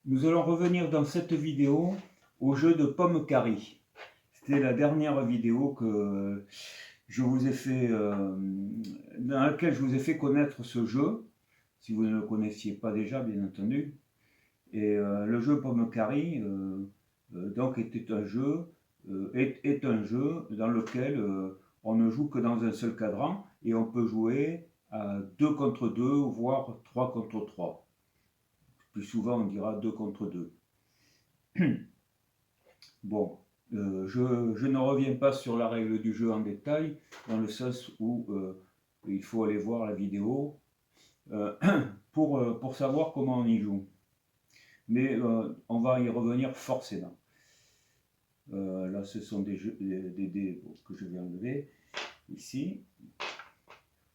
Nous allons revenir dans cette vidéo au jeu de Pomme Carry. C'était la dernière vidéo que je vous ai fait, dans laquelle je vous ai fait connaître ce jeu, si vous ne le connaissiez pas déjà, bien entendu. Et le jeu Pomme Carry, donc était un jeu, est un jeu dans lequel on ne joue que dans un seul cadran et on peut jouer à 2 contre 2, voire 3 contre 3. Plus souvent, on dira 2 contre 2. Bon, je ne reviens pas sur la règle du jeu en détail, dans le sens où il faut aller voir la vidéo euh, pour savoir comment on y joue. Mais on va y revenir forcément. Là, ce sont des dés que je vais enlever ici.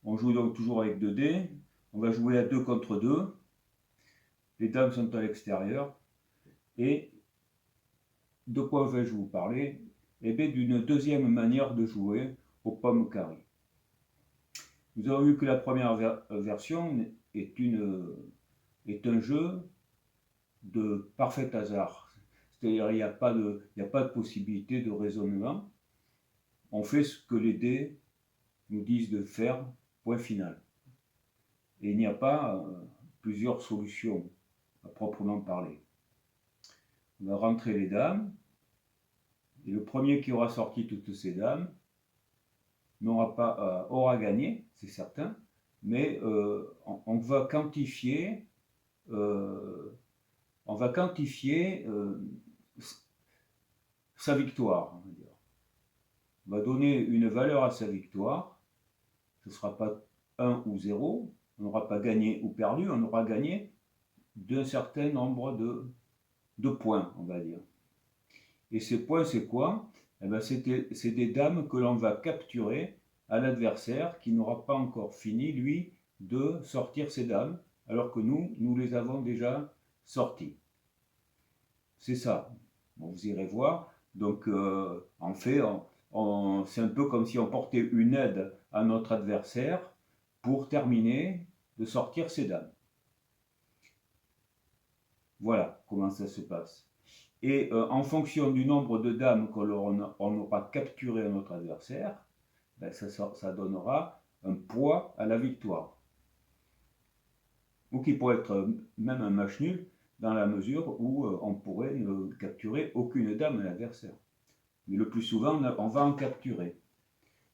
On joue donc toujours avec 2 dés. On va jouer à 2 contre 2. Les dames sont à l'extérieur. Et de quoi vais-je vous parler? Eh bien, d'une deuxième manière de jouer au Pomme Carry. Nous avons vu que la première version est un jeu de parfait hasard. C'est-à-dire il n'y a pas de possibilité de raisonnement. On fait ce que les dés nous disent de faire, point final. Et il n'y a pas plusieurs solutions à proprement parler. On va rentrer les dames. Et le premier qui aura sorti toutes ces dames aura gagné, c'est certain, mais on va quantifier, sa victoire. On va donner une valeur à sa victoire. Ce ne sera pas 1 ou 0, on n'aura pas gagné ou perdu, on aura gagné d'un certain nombre de points, on va dire. Et ces points, c'est quoi? Eh bien, c'est des dames que l'on va capturer à l'adversaire qui n'aura pas encore fini, lui, de sortir ses dames, alors que nous les avons déjà sorties. C'est ça. Bon, vous irez voir. Donc, en fait, c'est un peu comme si on portait une aide à notre adversaire pour terminer de sortir ses dames. Voilà comment ça se passe. Et en fonction du nombre de dames qu'on aura capturé à notre adversaire, ben ça donnera un poids à la victoire. Ou qui pourrait être même un match nul, dans la mesure où on pourrait ne capturer aucune dame à l'adversaire. Mais le plus souvent, on va en capturer.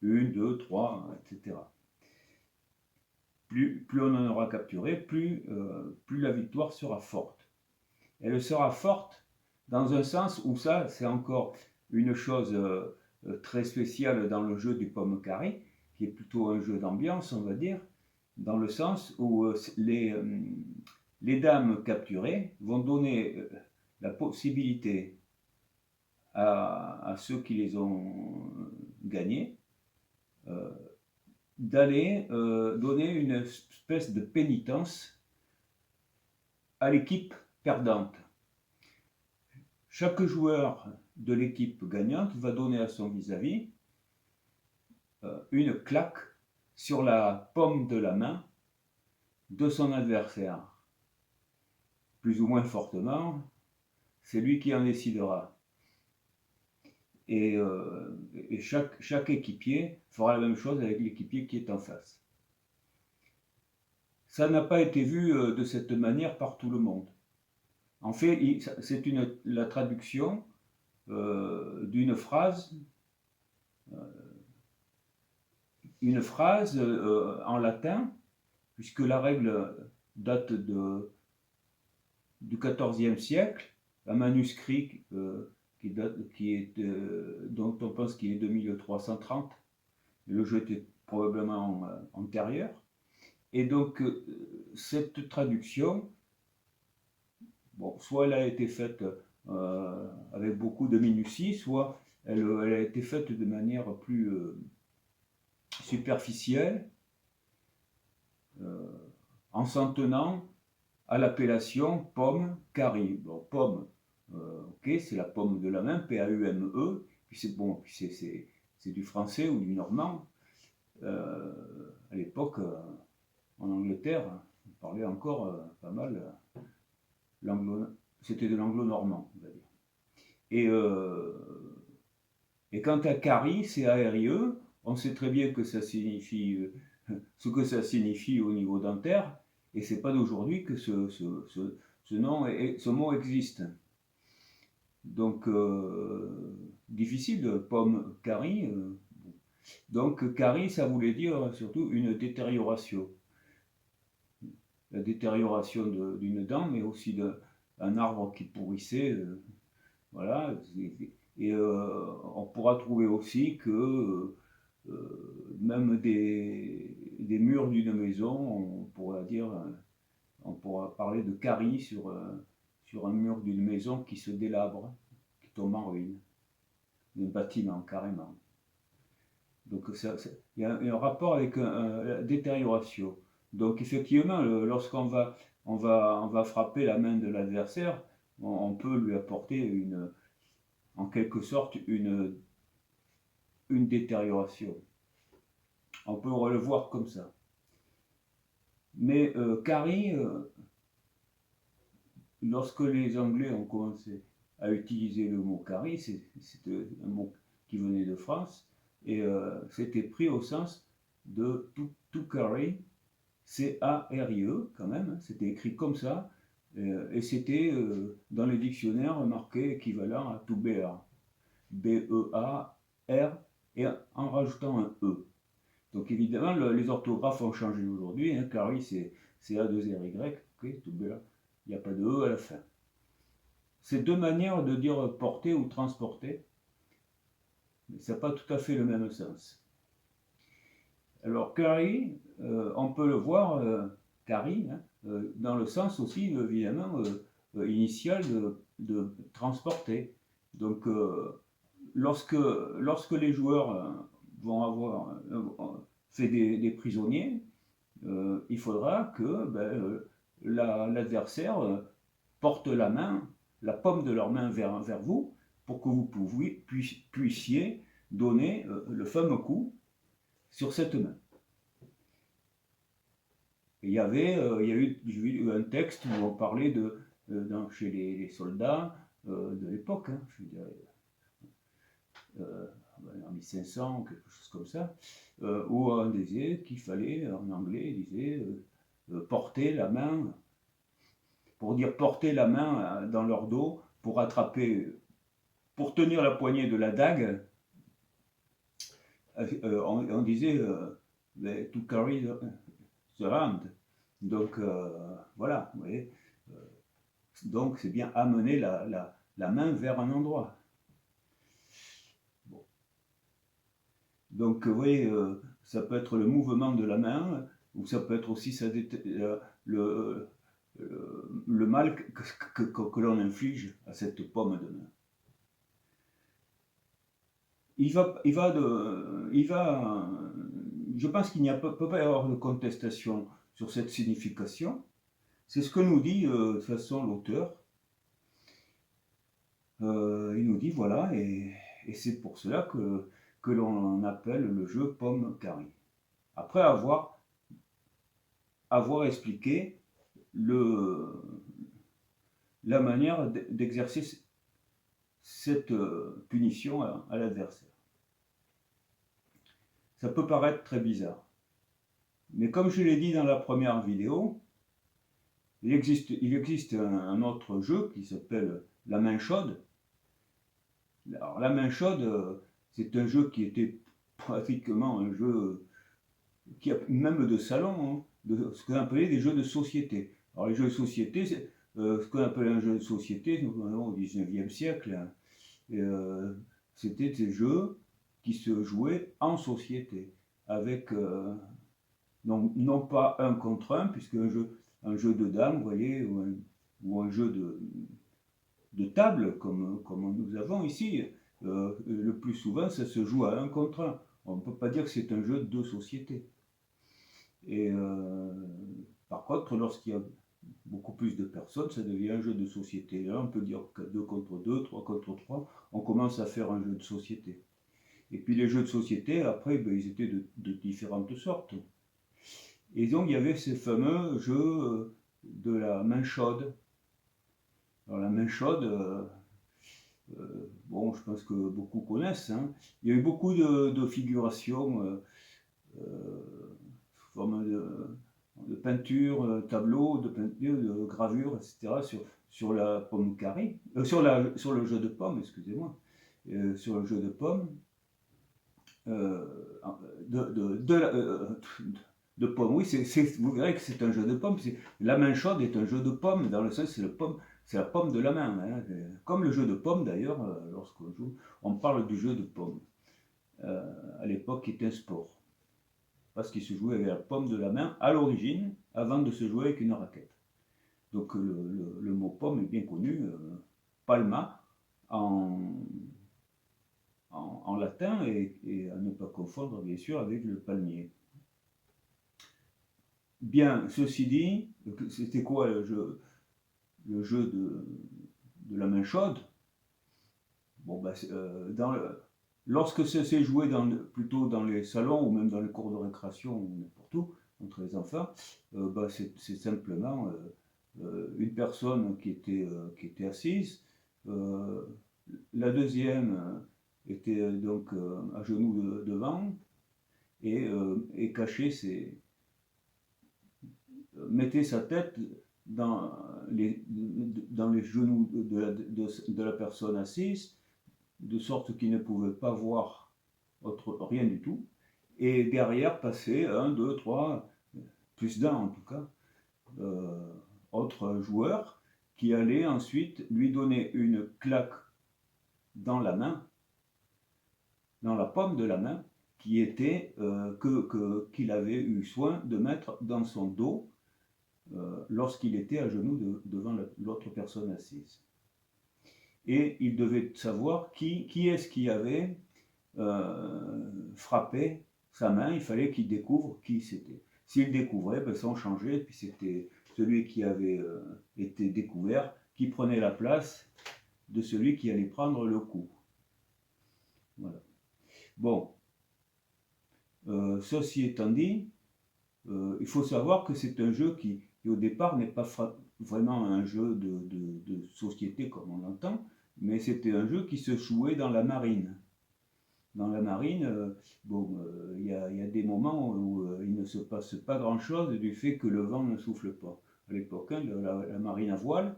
1, 2, 3, etc. Plus on en aura capturé, plus la victoire sera forte. Elle sera forte dans un sens où ça, c'est encore une chose très spéciale dans le jeu du Pomme Carry, qui est plutôt un jeu d'ambiance, on va dire, dans le sens où les dames capturées vont donner la possibilité à ceux qui les ont gagnées d'aller donner une espèce de pénitence à l'équipe perdante. Chaque joueur de l'équipe gagnante va donner à son vis-à-vis une claque sur la paume de la main de son adversaire. Plus ou moins fortement, c'est lui qui en décidera. Et chaque équipier fera la même chose avec l'équipier qui est en face. Ça n'a pas été vu de cette manière par tout le monde. En fait, c'est la traduction d'une phrase, en latin, puisque la règle date du XIVe siècle, un manuscrit dont on pense qu'il est de 1330, le jeu était probablement antérieur, et donc cette traduction, bon, soit elle a été faite avec beaucoup de minutie, soit elle a été faite de manière plus superficielle, en s'en tenant à l'appellation Pomme Carry. Bon, pomme, ok, c'est la paume de la main, P-A-U-M-E, puis c'est bon, c'est du français ou du normand. À l'époque, en Angleterre, on parlait encore pas mal c'était de l'anglo-normand, on va dire. Et quant à Carrie, C-A-R-I-E, on sait très bien que ça signifie ce que ça signifie au niveau dentaire, et c'est pas d'aujourd'hui que ce nom ce mot existe. Donc, difficile, pomme carie. Donc, carie, ça voulait dire surtout une détérioration. La détérioration d'une dent, mais aussi d'un arbre qui pourrissait. Voilà. Et on pourra trouver aussi que même des murs d'une maison, on pourra parler de carie sur un mur d'une maison qui se délabre, qui tombe en ruine, d'un bâtiment carrément. Donc il y a un rapport avec la détérioration. Donc effectivement, lorsqu'on va frapper la main de l'adversaire, on peut lui apporter en quelque sorte une détérioration. On peut le voir comme ça. Mais carie, lorsque les Anglais ont commencé à utiliser le mot carie, c'était un mot qui venait de France, et c'était pris au sens de to carry, C-A-R-I-E quand même, hein, c'était écrit comme ça, et c'était dans les dictionnaires marqué équivalent à to bear, B-E-A-R, et en rajoutant un E. Donc évidemment, les orthographes ont changé aujourd'hui, hein, carry c'est A-2-R-Y, okay, to bear, il n'y a pas de E à la fin. C'est deux manières de dire porter ou transporter, mais ça n'a pas tout à fait le même sens. Alors carry, on peut le voir, carry, hein, dans le sens aussi évidemment initial de transporter. Donc lorsque les joueurs vont avoir fait des prisonniers, il faudra que l'adversaire porte la paume de leur main vers vous, pour que vous puissiez donner le fameux coup sur cette main. Et il y a eu un texte où on parlait chez les soldats de l'époque, hein, je dirais, en 1500, quelque chose comme ça, où on disait qu'il fallait, en anglais, il disait porter la main, pour dire porter la main dans leur dos, pour tenir la poignée de la dague, on disait to carry the hand. Donc voilà, vous voyez. Donc c'est bien amener la main vers un endroit. Bon. Donc vous voyez, ça peut être le mouvement de la main, ou ça peut être aussi le mal que l'on inflige à cette paume de main. Je pense qu'il n'y peut pas y avoir de contestation sur cette signification. C'est ce que nous dit de toute façon l'auteur. Il nous dit voilà, et c'est pour cela que l'on appelle le jeu pomme carré. Après avoir expliqué la manière d'exercer cette punition à l'adversaire. Ça peut paraître très bizarre. Mais comme je l'ai dit dans la première vidéo, il existe un autre jeu qui s'appelle la main chaude. Alors la main chaude, c'est un jeu qui était pratiquement un jeu qui a même de salon, hein, de ce qu'on appelait des jeux de société. Alors les jeux de société, c'est ce qu'on appelait un jeu de société au 19e siècle, hein, c'était des jeux qui se jouaient en société, avec non pas un contre un, puisque un jeu de dames, vous voyez, ou un jeu de table, comme nous avons ici, le plus souvent ça se joue à un contre un. On ne peut pas dire que c'est un jeu de société. Et par contre, lorsqu'il y a beaucoup plus de personnes, ça devient un jeu de société. Là, on peut dire que 2 contre 2, 3 contre 3, on commence à faire un jeu de société. Et puis les jeux de société, après, ils étaient de différentes sortes. Et donc, il y avait ce fameux jeu de la main chaude. Alors la main chaude, bon, je pense que beaucoup connaissent, hein. Il y a eu beaucoup de figurations sous forme de peinture, tableaux, de peinture, de gravure, etc. sur la pomme carrée, sur le jeu de pommes, excusez-moi, sur le jeu de pommes, de pommes. Oui, vous verrez que c'est un jeu de pommes. La main chaude est un jeu de pommes, dans le sens c'est la pomme de la main. Hein. Comme le jeu de pommes d'ailleurs, lorsqu'on joue, on parle du jeu de pommes. À l'époque, qui était un sport. Parce qu'il se jouait avec la pomme de la main à l'origine, avant de se jouer avec une raquette. Donc le mot pomme est bien connu, palma en latin, et à ne pas confondre bien sûr avec le palmier. Bien, ceci dit, c'était quoi le jeu de la main chaude? Bon, bah, lorsque ça s'est joué plutôt dans les salons ou même dans les cours de récréation ou n'importe où, entre les enfants, bah, c'est simplement une personne qui était assise, la deuxième était donc à genoux devant et mettait sa tête dans les genoux de la personne assise, de sorte qu'il ne pouvait pas voir rien du tout. Et derrière passait 1, 2, 3, plus d'un en tout cas, autres joueurs qui allaient ensuite lui donner une claque dans la main, dans la paume de la main, qui était qu'il avait eu soin de mettre dans son dos lorsqu'il était à genoux devant l'autre personne assise. Et il devait savoir qui est-ce qui avait frappé sa main. Il fallait qu'il découvre qui c'était. S'il découvrait, ben, ça en changeait, puis c'était celui qui avait été découvert qui prenait la place de celui qui allait prendre le coup. Voilà. Bon, ceci étant dit, il faut savoir que c'est un jeu qui au départ n'est pas vraiment un jeu de société comme on l'entend, mais c'était un jeu qui se jouait dans la marine. Dans la marine, il y a des moments où il ne se passe pas grand-chose du fait que le vent ne souffle pas. À l'époque, hein, la marine à voile.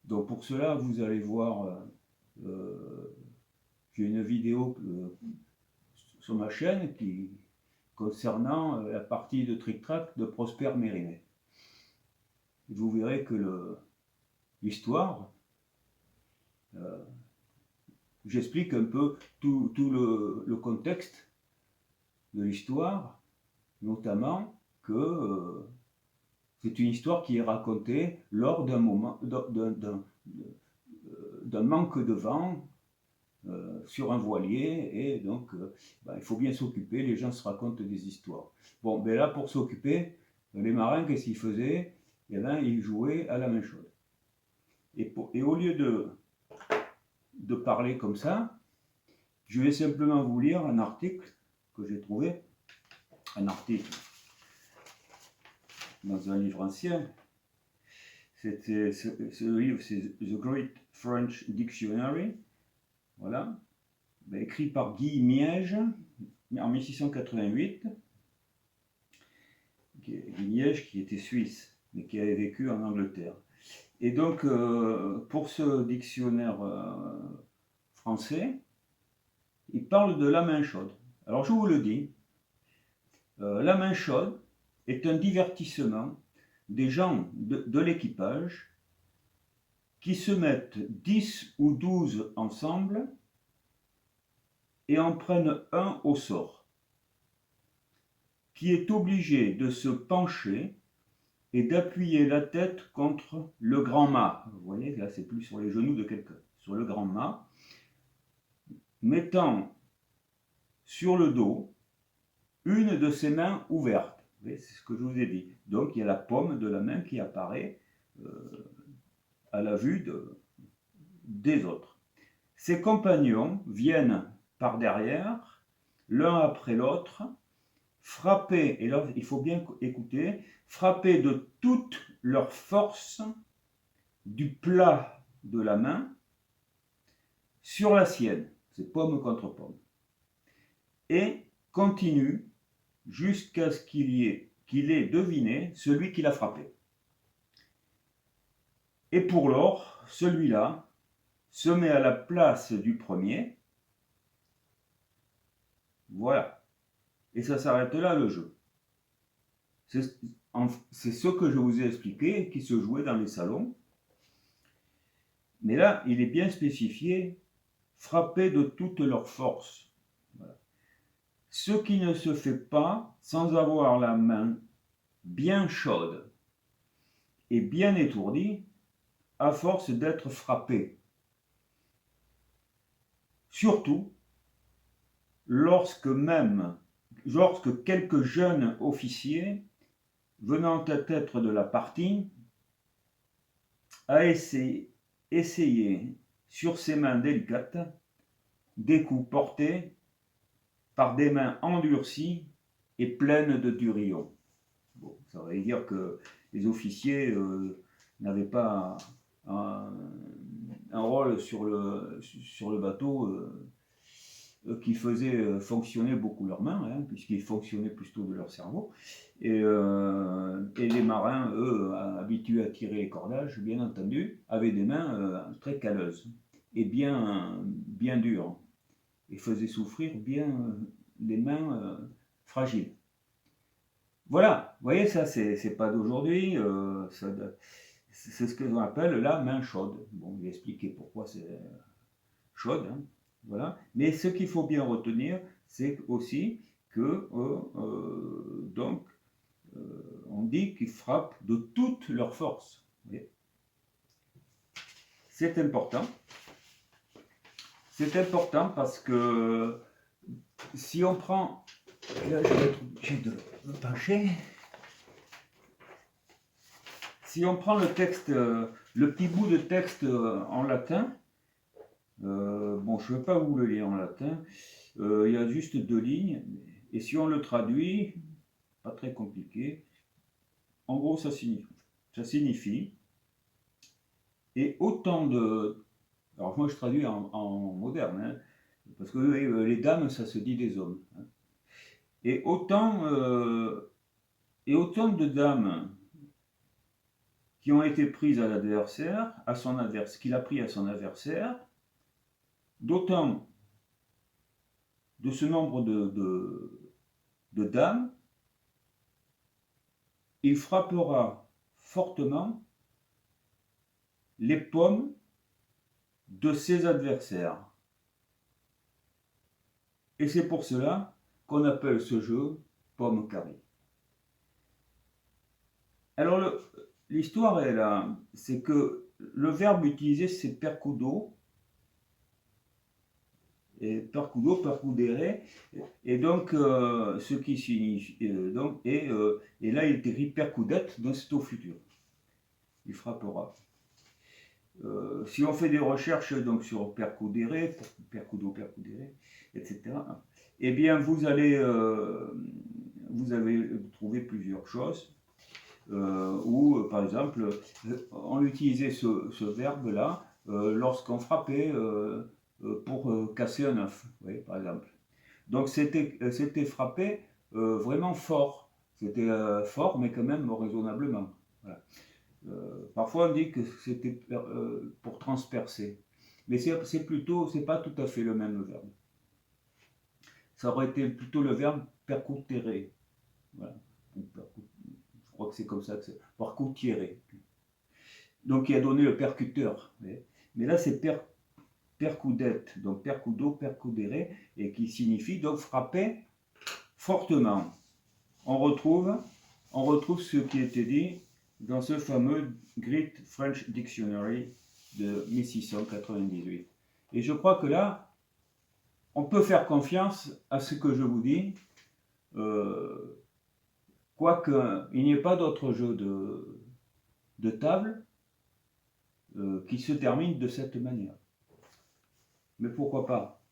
Donc pour cela, vous allez voir, j'ai une vidéo sur ma chaîne concernant la partie de tric-trac de Prosper Mérimée. Vous verrez que l'histoire, j'explique un peu tout le contexte de l'histoire, notamment que c'est une histoire qui est racontée lors d'un manque de vent sur un voilier, et donc il faut bien s'occuper, les gens se racontent des histoires. Bon, ben là, pour s'occuper, les marins, qu'est-ce qu'ils faisaient? Eh bien, ils jouaient à la main chaude. Et au lieu de parler comme ça, je vais simplement vous lire un article que j'ai trouvé, un article dans un livre ancien. Ce livre, c'est The Great French Dictionary, voilà, écrit par Guy Miège en 1688. Guy Miège qui était suisse, mais qui avait vécu en Angleterre. Et donc, pour ce dictionnaire français, il parle de la main chaude. Alors, je vous le dis, la main chaude est un divertissement des gens de l'équipage qui se mettent 10 ou 12 ensemble et en prennent un au sort, qui est obligé de se pencher et d'appuyer la tête contre le grand mât. Vous voyez, là, c'est plus sur les genoux de quelqu'un, sur le grand mât, mettant sur le dos une de ses mains ouvertes. C'est ce que je vous ai dit. Donc, il y a la paume de la main qui apparaît à la vue des autres. Ses compagnons viennent par derrière, l'un après l'autre, frapper, et là, il faut bien écouter, frapper de toute leur force du plat de la main sur la sienne. C'est pomme contre pomme. Et continue jusqu'à ce qu'il ait deviné celui qui l'a frappé. Et pour lors, celui-là se met à la place du premier. Voilà. Et ça s'arrête là, le jeu. C'est ce que je vous ai expliqué, qui se jouait dans les salons. Mais là, il est bien spécifié, frapper de toute leur force. Voilà. Ce qui ne se fait pas sans avoir la main bien chaude et bien étourdie, à force d'être frappé. Surtout lorsque quelques jeunes officiers venant à être de la partie a essayé sur ses mains délicates des coups portés par des mains endurcies et pleines de durillon. Bon, ça veut dire que les officiers n'avaient pas un rôle sur le bateau qui faisait fonctionner beaucoup leurs mains, hein, puisqu'ils fonctionnaient plutôt de leur cerveau. Et les marins, eux, habitués à tirer les cordages, bien entendu, avaient des mains très calleuses et bien dures, et faisaient souffrir bien les mains fragiles. Voilà, vous voyez, ça, c'est pas d'aujourd'hui, c'est ce que l'on appelle la main chaude. Bon, il a expliqué pourquoi c'est chaude, hein, voilà. Mais ce qu'il faut bien retenir, c'est aussi que, on dit qu'ils frappent de toute leur force. C'est important. C'est important parce que si on prend... Là, je vais être obligé de me pencher. Si on prend le texte, le petit bout de texte en latin, bon, je ne vais pas vous le lire en latin, il y a juste 2 lignes, et si on le traduit, pas très compliqué, en gros ça signifie, et autant de... Alors moi je traduis en moderne, hein, parce que les dames ça se dit des hommes. Hein. Et autant de dames qui ont été prises à l'adversaire, qu'il a pris à son adversaire, d'autant de ce nombre de dames, il frappera fortement les pommes de ses adversaires. Et c'est pour cela qu'on appelle ce jeu pomme carrée. Alors l'histoire est là, c'est que le verbe utilisé c'est percudo, et percudo, percudere, et donc ce qui signifie, et là il est écrit percudet, donc c'est au futur. Il frappera. Si on fait des recherches donc sur percudere, percudo, percudere, etc., eh bien vous allez trouver plusieurs choses. Où, par exemple, on utilisait ce verbe-là lorsqu'on frappait pour casser un œuf, par exemple. Donc c'était frapper vraiment fort. C'était fort, mais quand même raisonnablement. Voilà. Parfois on dit que c'était pour transpercer. Mais c'est pas tout à fait le même verbe. Ça aurait été plutôt le verbe percutere. Voilà. Je crois que c'est comme ça que c'est. Percutere. Donc il a donné le percuteur. Mais là c'est percudette, donc percudo, percudere, et qui signifie donc frapper fortement. On retrouve ce qui était dit dans ce fameux Great French Dictionary de 1698. Et je crois que là, on peut faire confiance à ce que je vous dis, quoique il n'y ait pas d'autre jeu de table qui se termine de cette manière. Mais pourquoi pas?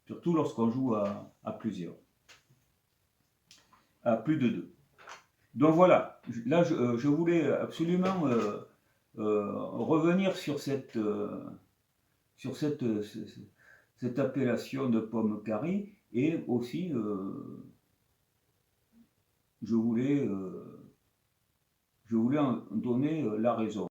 Surtout lorsqu'on joue à plusieurs. À plus de 2. Donc voilà, là je voulais absolument revenir sur cette appellation de pomme carrée, et aussi je voulais en donner la raison.